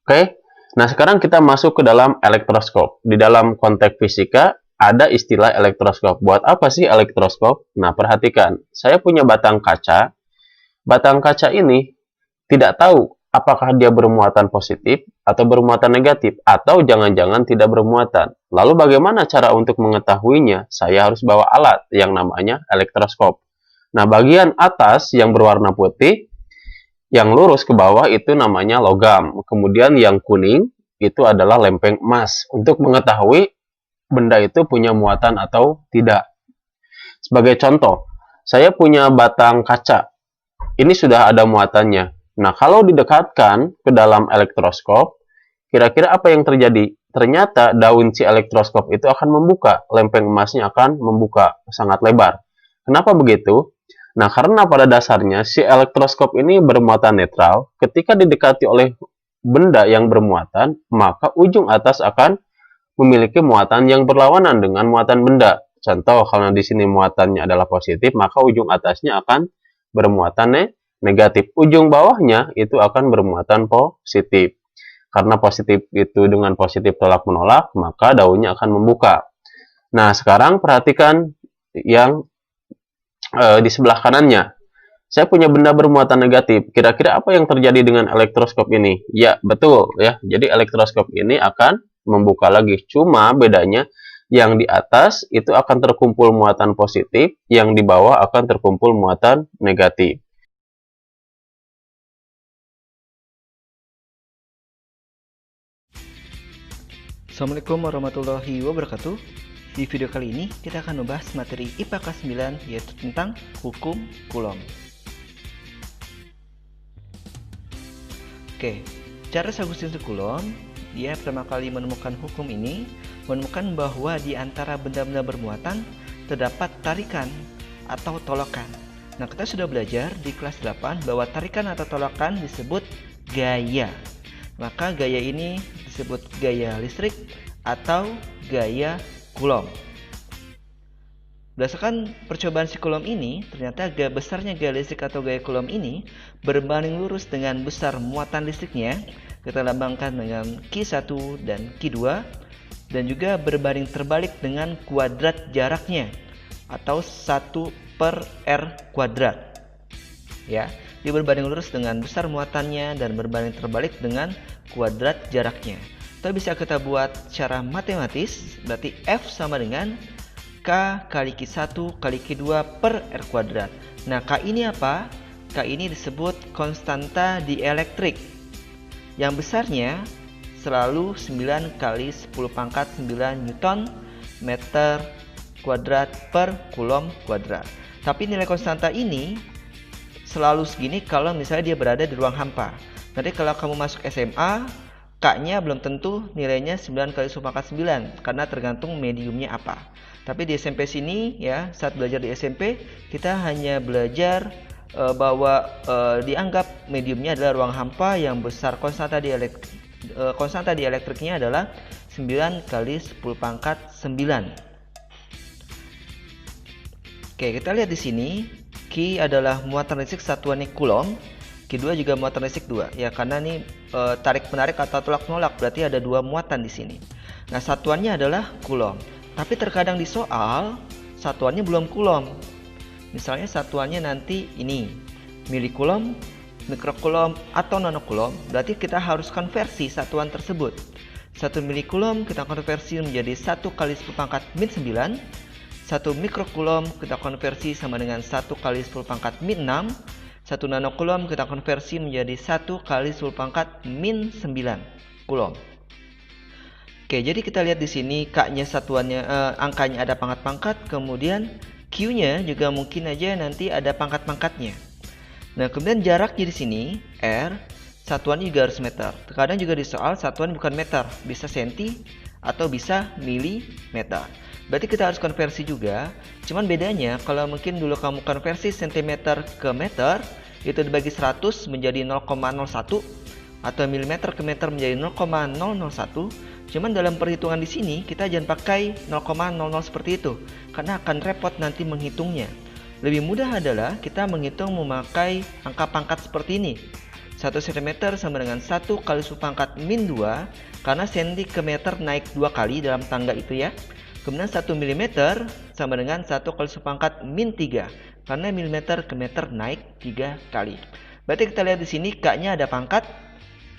Oke, nah sekarang kita masuk ke dalam elektroskop. Di dalam konteks fisika ada istilah elektroskop. Buat apa sih elektroskop? Nah, perhatikan, saya punya batang kaca. Batang kaca ini tidak tahu apakah dia bermuatan positif atau bermuatan negatif, atau jangan-jangan tidak bermuatan. Lalu bagaimana cara untuk mengetahuinya? Saya harus bawa alat yang namanya elektroskop. Nah, bagian atas yang berwarna putih, yang lurus ke bawah itu namanya logam. Kemudian yang kuning itu adalah lempeng emas. Untuk mengetahui benda itu punya muatan atau tidak. Sebagai contoh, saya punya batang kaca. Ini sudah ada muatannya. Nah, kalau didekatkan ke dalam elektroskop, kira-kira apa yang terjadi? Ternyata daun si elektroskop itu akan membuka, lempeng emasnya akan membuka sangat lebar. Kenapa begitu? Nah, karena pada dasarnya si elektroskop ini bermuatan netral, ketika didekati oleh benda yang bermuatan, maka ujung atas akan memiliki muatan yang berlawanan dengan muatan benda. Contoh, kalau di sini muatannya adalah positif, maka ujung atasnya akan bermuatan negatif. Ujung bawahnya itu akan bermuatan positif. Karena positif itu dengan positif tolak menolak, maka daunnya akan membuka. Nah, sekarang perhatikan yang di sebelah kanannya. Saya punya benda bermuatan negatif. Kira-kira apa yang terjadi dengan elektroskop ini? Ya, betul ya. Jadi elektroskop ini akan membuka lagi. Cuma bedanya yang di atas itu akan terkumpul muatan positif, yang di bawah akan terkumpul muatan negatif. Assalamualaikum warahmatullahi wabarakatuh. Di video kali ini kita akan membahas materi IPA kelas 9, yaitu tentang hukum Coulomb. Oke, Charles Augustinus Coulomb, dia pertama kali menemukan hukum ini, menemukan bahwa di antara benda-benda bermuatan terdapat tarikan atau tolakan. Nah, kita sudah belajar di kelas 8 bahwa tarikan atau tolakan disebut gaya. Maka gaya ini disebut gaya listrik atau gaya Coulomb. Berdasarkan percobaan si Coulomb ini, ternyata besarnya gaya listrik atau gaya Coulomb ini berbanding lurus dengan besar muatan listriknya. Kita lambangkan dengan Q1 dan Q2, dan juga berbanding terbalik dengan kuadrat jaraknya atau 1 per R kuadrat. Ya, dia berbanding lurus dengan besar muatannya dan berbanding terbalik dengan kuadrat jaraknya. Itu bisa kita buat secara matematis, berarti F sama dengan K kali Q1 kali Q2 per R kuadrat. Nah, K ini apa? K ini disebut konstanta dielektrik, yang besarnya selalu 9 kali 10 pangkat 9 Newton meter kuadrat per Coulomb kuadrat. Tapi nilai konstanta ini selalu segini kalau misalnya dia berada di ruang hampa. Nanti kalau kamu masuk SMA, K-nya belum tentu nilainya 9 kali 10 pangkat 9, karena tergantung mediumnya apa. Tapi di SMP sini ya, saat belajar di SMP, kita hanya belajar bahwa dianggap mediumnya adalah ruang hampa yang besar konstanta dielektriknya adalah 9 kali 10 pangkat 9. Oke, kita lihat di sini. Q adalah muatan listrik satuannya Coulomb. Q2 juga muatan listrik 2. Ya, karena ini tarik menarik atau tolak menolak, berarti ada 2 muatan di sini. Nah, satuannya adalah Coulomb. Tapi terkadang di soal satuannya belum Coulomb. Misalnya satuannya nanti ini milicoulomb, microcoulomb atau nanocoulomb, berarti kita harus konversi satuan tersebut. 1 milicoulomb kita konversi menjadi 1 kali 10 pangkat min 9. 1 mikrocoulomb kita konversi sama dengan 1 kali 10 pangkat min 6. 1 nanocoulomb kita konversi menjadi 1 kali 10 pangkat min 9 coulomb. Oke, jadi kita lihat di sini K-nya satuannya angkanya ada pangkat-pangkat, kemudian Q-nya juga mungkin aja nanti ada pangkat-pangkatnya. Nah, kemudian jaraknya di sini R, satuannya juga harus meter. Terkadang juga di soal satuan bukan meter, bisa senti atau bisa milimeter. Berarti kita harus konversi juga. Cuman bedanya kalau mungkin dulu kamu konversi cm ke meter, itu dibagi 100 menjadi 0,01, atau milimeter ke meter menjadi 0,001. Cuman dalam perhitungan di sini kita jangan pakai 0,00 seperti itu, karena akan repot nanti menghitungnya. Lebih mudah adalah kita menghitung memakai angka pangkat seperti ini. 1 cm sama dengan 1 kali 10 pangkat min 2, karena cm ke meter naik 2 kali dalam tangga itu ya. Kemudian 1 mm sama dengan 1 kali 10 pangkat min 3, karena mm ke meter naik 3 kali. Berarti kita lihat di sini K-nya ada pangkat,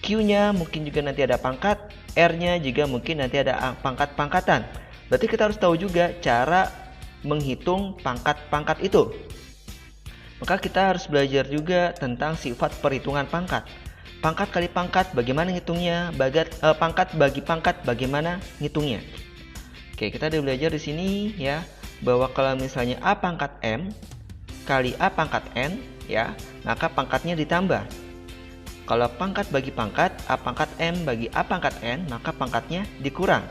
Q-nya mungkin juga nanti ada pangkat, R-nya juga mungkin nanti ada pangkat-pangkatan. Berarti kita harus tahu juga cara menghitung pangkat-pangkat itu. Maka kita harus belajar juga tentang sifat perhitungan pangkat. Pangkat kali pangkat bagaimana ngitungnya, pangkat bagi pangkat bagaimana ngitungnya. Oke, kita udah belajar di sini ya, bahwa kalau misalnya A pangkat M kali A pangkat N ya, maka pangkatnya ditambah. Kalau pangkat bagi pangkat, A pangkat M bagi A pangkat N, maka pangkatnya dikurang.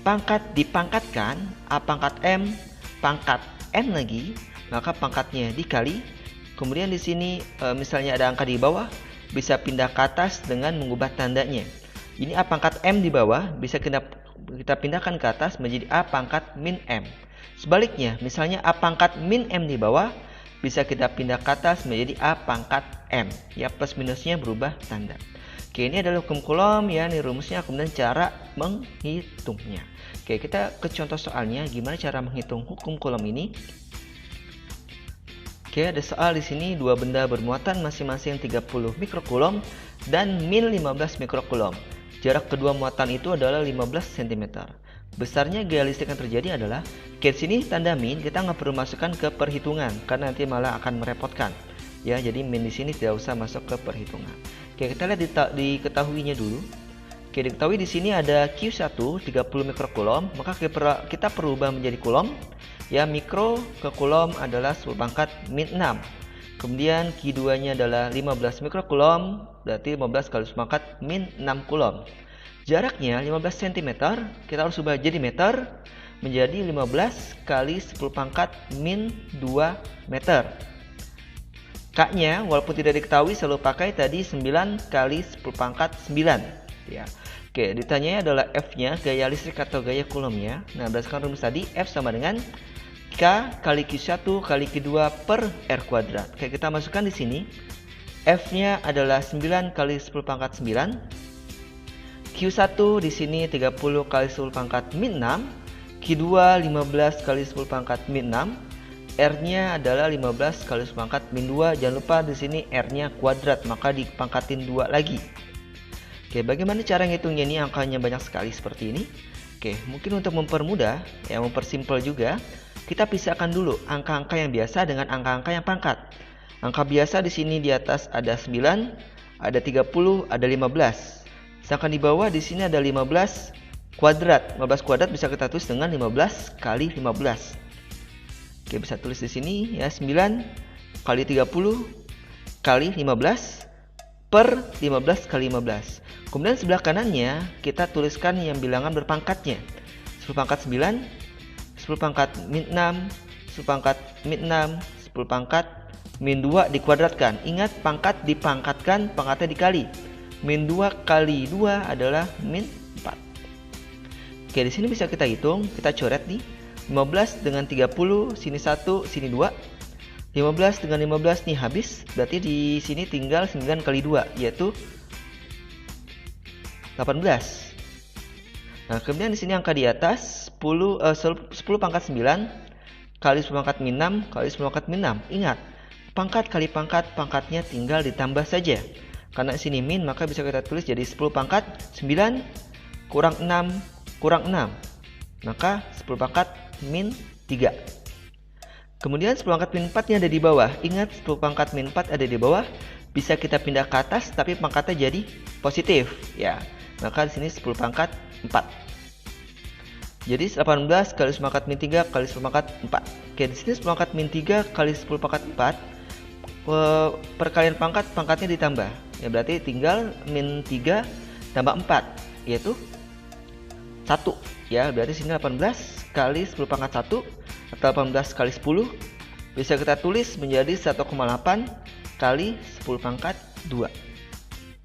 Pangkat dipangkatkan, A pangkat M pangkat N lagi, maka pangkatnya dikali. Kemudian di sini misalnya ada angka di bawah, bisa pindah ke atas dengan mengubah tandanya. Ini A pangkat M di bawah, bisa kita pindahkan ke atas menjadi A pangkat min M. Sebaliknya, misalnya A pangkat min M di bawah, bisa kita pindah ke atas menjadi A pangkat M. Ya, plus minusnya berubah tanda. Oke, ini adalah hukum Coulomb ya, ini rumusnya, kemudian cara menghitungnya. Oke, kita ke contoh soalnya, gimana cara menghitung hukum Coulomb ini. Oke, ada soal di sini, dua benda bermuatan masing-masing 30 mikrocoulomb dan min 15 mikrocoulomb. Jarak kedua muatan itu adalah 15 cm. Besarnya gaya listrik yang terjadi adalah, di sini tanda min kita nggak perlu masukkan ke perhitungan karena nanti malah akan merepotkan. Ya, jadi min di sini tidak usah masuk ke perhitungan. Oke, kita lihat diketahuinya dulu. Oke, diketahui di sini ada Q1 30 mikrocoulomb, maka kita perubah menjadi coulomb. Ya, mikro ke coulomb adalah 10 pangkat min 6. Kemudian Q2-nya adalah 15 mikrocoulomb, berarti 15 kali 10 pangkat min 6 coulomb. Jaraknya 15 cm, kita harus ubah jadi meter, menjadi 15 kali 10 pangkat min 2 meter. K-nya walaupun tidak diketahui selalu pakai tadi 9 kali 10 pangkat 9 ya. Oke, ditanyanya adalah F-nya, gaya listrik atau gaya coulombnya. Nah, berdasarkan rumus tadi, F sama dengan K kali Q1 kali Q2 per R kuadrat. Oke, kita masukkan di sini. F-nya adalah 9 kali 10 pangkat 9. Q1 di sini 30 kali 10 pangkat min 6, Q2 15 kali 10 pangkat min 6, R-nya adalah 15 kali 10 pangkat min 2. Jangan lupa di sini R-nya kuadrat, maka dipangkatin 2 lagi. Oke, bagaimana cara ngitungnya ini? Angkanya banyak sekali seperti ini. Oke, mungkin untuk mempermudah, ya mempersimpel juga, kita pisahkan dulu angka-angka yang biasa dengan angka-angka yang pangkat. Angka biasa di sini di atas ada 9, ada 30, ada 15. Sedangkan di bawah di sini ada 15 kuadrat. 15 kuadrat bisa kita tulis dengan 15 kali 15. Oke, bisa tulis di sini ya, 9 kali 30 kali 15 per 15 kali 15. Kemudian sebelah kanannya kita tuliskan yang bilangan berpangkatnya. 10 pangkat 9, 10 pangkat min 6, 10 pangkat min 6, 10 pangkat min 2 dikuadratkan. Ingat, pangkat dipangkatkan, pangkatnya dikali. Min 2 kali 2 adalah min 4. Oke, di sini bisa kita hitung, kita coret nih. 15 dengan 30, sini 1, sini 2. 15 dengan 15 nih habis, berarti di sini tinggal 9 kali 2, yaitu 18. Nah, kemudian di sini angka di atas 10 pangkat 9 kali 10 pangkat min 6 kali 10 pangkat min 6. Ingat, pangkat kali pangkat, pangkatnya tinggal ditambah saja. Karena sini min, maka bisa kita tulis jadi 10 pangkat 9 kurang 6 kurang 6. Maka 10 pangkat min 3. Kemudian 10 pangkat min 4 yang ada di bawah. Ingat, 10 pangkat min 4 ada di bawah. Bisa kita pindah ke atas, tapi pangkatnya jadi positif. Ya, maka di sini 10 pangkat 4. Jadi 18 kali 10 pangkat min 3 kali 10 pangkat 4. Oke, di sini 10 pangkat min 3 kali 10 pangkat 4. Perkalian pangkat, pangkatnya ditambah. Ya, berarti tinggal min 3 tambah 4, yaitu 1. Ya, berarti sini 18 kali 10 pangkat 1 atau 18 kali 10 bisa kita tulis menjadi 1,8 kali 10 pangkat 2.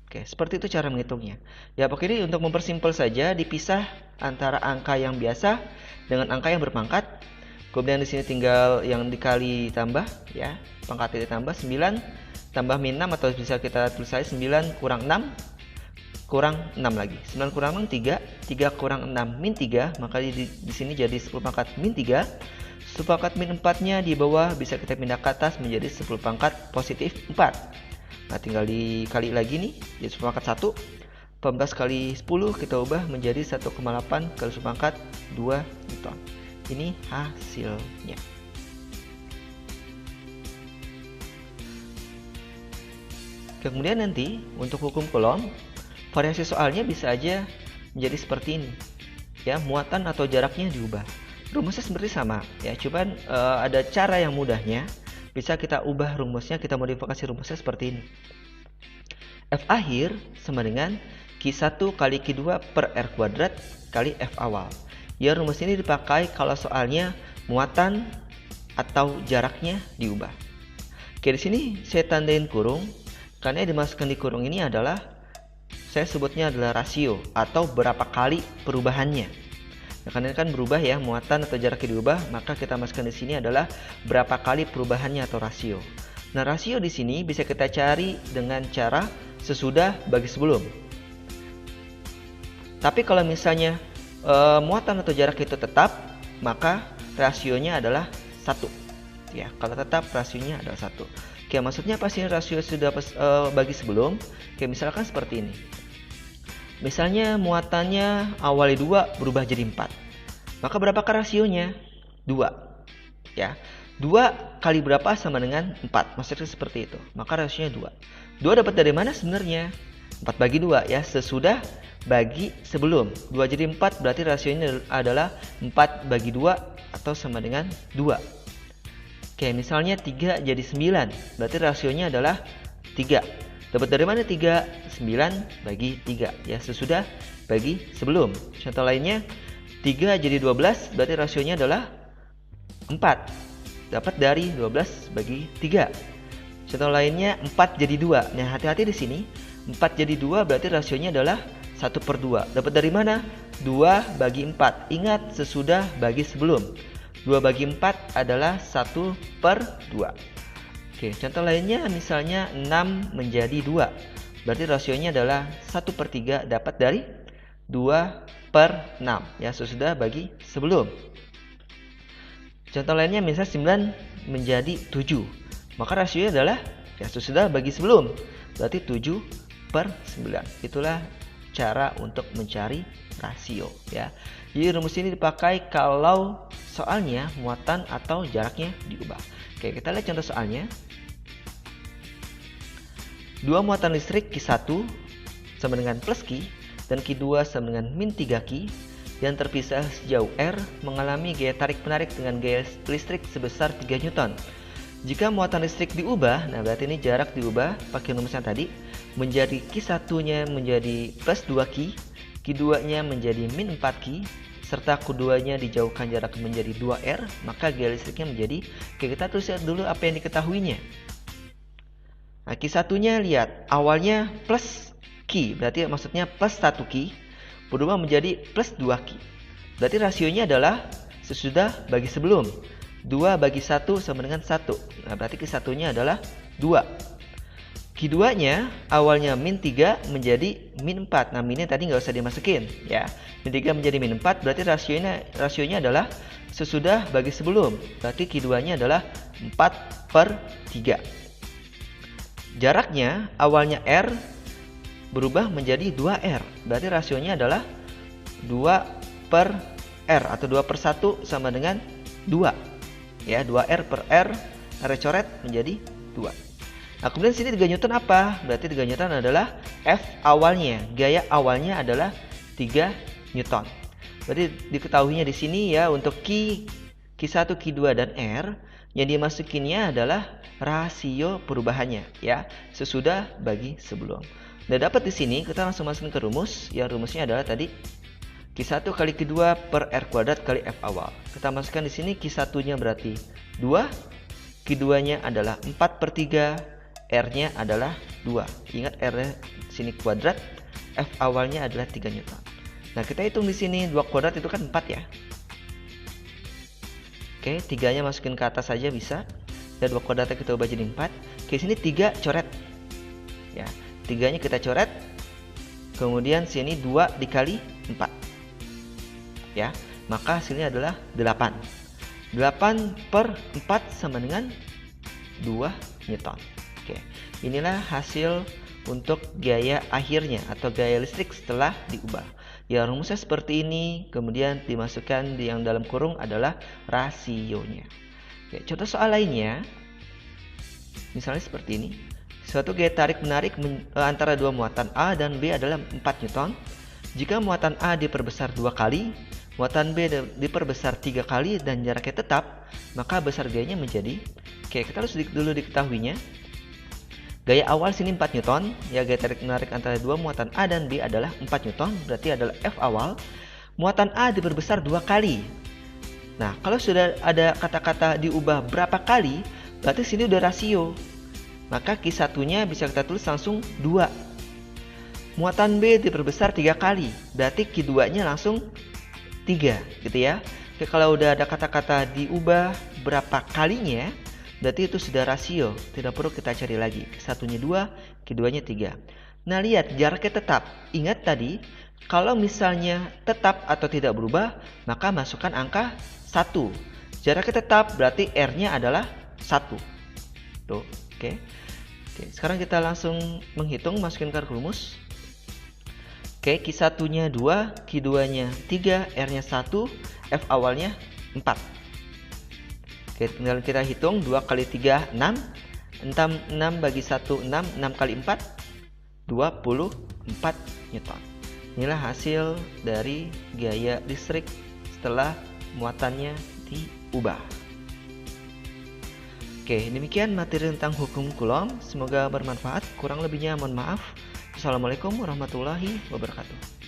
Oke, seperti itu cara menghitungnya. Ya, pokoknya untuk mempersimpel saja, dipisah antara angka yang biasa dengan angka yang berpangkat. Kemudian di sini tinggal yang dikali tambah ya, pangkatnya ditambah 9 tambah min 6 atau bisa kita tulis saja 9 kurang 6 kurang 6 lagi. 9 kurang 6 3, 3 kurang 6 min 3, maka di sini jadi 10 pangkat min 3. 10 pangkat min 4-nya di bawah bisa kita pindah ke atas menjadi 10 pangkat positif 4. Nah, tinggal dikali lagi nih, jadi 10 pangkat 1. 14 kali 10 kita ubah menjadi 1,8 kali 10 pangkat 2 Newton. Ini hasilnya. Kemudian nanti untuk hukum Coulomb, variasi soalnya bisa aja menjadi seperti ini. Ya, muatan atau jaraknya diubah. Rumusnya seperti sama, ya, cuman ada cara yang mudahnya. Bisa kita ubah rumusnya, kita modifikasi rumusnya seperti ini. F akhir sama dengan Q1 kali Q2 per R kuadrat kali F awal. Ya, rumus ini dipakai kalau soalnya muatan atau jaraknya diubah. Oke, di sini saya tandain kurung, karena yang dimasukkan di kurung ini adalah, saya sebutnya adalah rasio atau berapa kali perubahannya. Nah, karena kan berubah ya, muatan atau jaraknya diubah, maka kita masukkan di sini adalah berapa kali perubahannya atau rasio. Nah, rasio di sini bisa kita cari dengan cara sesudah bagi sebelum. Tapi kalau misalnya muatan atau jarak itu tetap, maka rasionya adalah 1. Ya, kalau tetap rasionya adalah 1. Oke, maksudnya apa sih rasio sudah bagi sebelum? Oke, misalkan seperti ini. Misalnya muatannya awalnya 2 berubah jadi 4. Maka berapakah rasionya? 2. Ya. 2 kali berapa sama dengan 4. Maksudnya seperti itu. Maka rasionya 2. 2 dapat dari mana sebenarnya? 4 bagi 2 ya, sesudah bagi sebelum. 2 jadi 4 berarti rasionya adalah 4 bagi 2 atau sama dengan 2. Oke, misalnya 3 jadi 9, berarti rasionya adalah 3. Dapat dari mana 3? 9 bagi 3, ya, sesudah bagi sebelum. Contoh lainnya, 3 jadi 12, berarti rasionya adalah 4. Dapat dari 12 bagi 3. Contoh lainnya, 4 jadi 2. Nah, hati-hati di sini. 4 jadi 2 berarti rasionya adalah 1/2. Dapat dari mana? 2 bagi 4. Ingat, sesudah bagi sebelum. 2 bagi 4 adalah 1/2. Oke, contoh lainnya misalnya 6 menjadi 2. Berarti rasionya adalah 1/3 dapat dari 2/6. Ya, sesudah bagi sebelum. Contoh lainnya misalnya 9 menjadi 7. Maka rasionya adalah, ya, sesudah bagi sebelum. Berarti 7/9. Itulah cara untuk mencari rasio, ya. Jadi rumus ini dipakai kalau soalnya muatan atau jaraknya diubah. Oke, kita lihat contoh soalnya. 2 muatan listrik Q1 sama dengan plus Q dan Q2 sama dengan min 3 Q yang terpisah sejauh R mengalami gaya tarik-menarik dengan gaya listrik sebesar 3 Newton. Jika muatan listrik diubah, nah berarti ini jarak diubah pakai rumusnya tadi, menjadi Q1-nya menjadi plus 2 Q, Q2-nya menjadi min 4 Q, serta Q2-nya dijauhkan jarak menjadi 2R, maka gaya listriknya menjadi, oke, kita tulis dulu apa yang diketahuinya. Nah, Q1-nya lihat, awalnya plus Q, berarti maksudnya plus 1 Q, berubah menjadi plus 2 Q. Berarti rasionya adalah sesudah bagi sebelum. 2 bagi 1 sama dengan 1. Nah, berarti Q1-nya adalah 2. Q2-nya awalnya min 3 menjadi min 4. Nah, minnya tadi nggak usah dimasukin, ya. Min 3 menjadi min 4 berarti rasionya adalah sesudah bagi sebelum. Berarti Q2-nya adalah 4/3. Jaraknya awalnya R berubah menjadi 2R. Berarti rasionya adalah 2/R atau 2/1 sama dengan 2. Ya, 2R per R, R coret menjadi 2. Nah, kemudian sini 3 Newton apa? Berarti 3 Newton adalah F awalnya. Gaya awalnya adalah 3 Newton. Berarti diketahuinya di sini ya, untuk Q1, Q2 dan R yang dimasukinnya adalah rasio perubahannya, ya, sesudah bagi sebelum. Nah, dapat di sini kita langsung masukin ke rumus. Ya, rumusnya adalah tadi Q1 kali Q2 per R kuadrat kali F awal. Kita masukkan di sini Q1-nya berarti 2, Q2-nya adalah 4/3, R-nya adalah 2. Ingat R-nya sini kuadrat, F awalnya adalah 3 Newton. Nah, kita hitung di sini 2 kuadrat itu kan 4 ya. Oke, 3-nya masukin ke atas saja bisa. Ya, 2 kuadratnya kita ubah jadi 4. Oke, sini 3 coret. Ya, 3-nya kita coret. Kemudian sini 2 dikali 4. Ya, maka hasilnya adalah 8. 8 per 4 sama dengan 2 Newton. Oke, inilah hasil untuk gaya akhirnya atau gaya listrik setelah diubah. Ya, rumusnya seperti ini, kemudian dimasukkan di yang dalam kurung adalah rasionya. Oke, contoh soal lainnya, misalnya seperti ini. Suatu gaya tarik-menarik antara dua muatan A dan B adalah 4 Newton. Jika muatan A diperbesar 2 kali, muatan B diperbesar 3 kali dan jaraknya tetap, maka besar gayanya menjadi... Oke, kita harus dulu diketahuinya. Gaya awal sini 4 Newton, ya gaya tarik-menarik antara dua muatan A dan B adalah 4 Newton, berarti adalah F awal. Muatan A diperbesar 2 kali. Nah, kalau sudah ada kata-kata diubah berapa kali, berarti sini udah rasio. Maka Q1-nya bisa kita tulis langsung 2. Muatan B diperbesar 3 kali, berarti Q2-nya langsung 3, gitu ya. Oke, kalau udah ada kata-kata diubah berapa kalinya, berarti itu sudah rasio, tidak perlu kita cari lagi. Q1-nya 2, Q2-nya 3. Nah, lihat jaraknya tetap. Ingat tadi, kalau misalnya tetap atau tidak berubah, maka masukkan angka 1. Jaraknya tetap berarti R-nya adalah 1. Tuh, oke. Sekarang kita langsung menghitung, masukin ke rumus. Oke, Q1-nya 2, Q2-nya 3, R-nya 1, F awalnya 4. Oke, tinggal kita hitung. 2 kali 3, 6. 6 bagi 1, 6. 6 kali 4, 24 Newton. Inilah hasil dari gaya listrik setelah muatannya diubah. Oke, demikian materi tentang hukum Coulomb. Semoga bermanfaat. Kurang lebihnya mohon maaf. Assalamualaikum warahmatullahi wabarakatuh.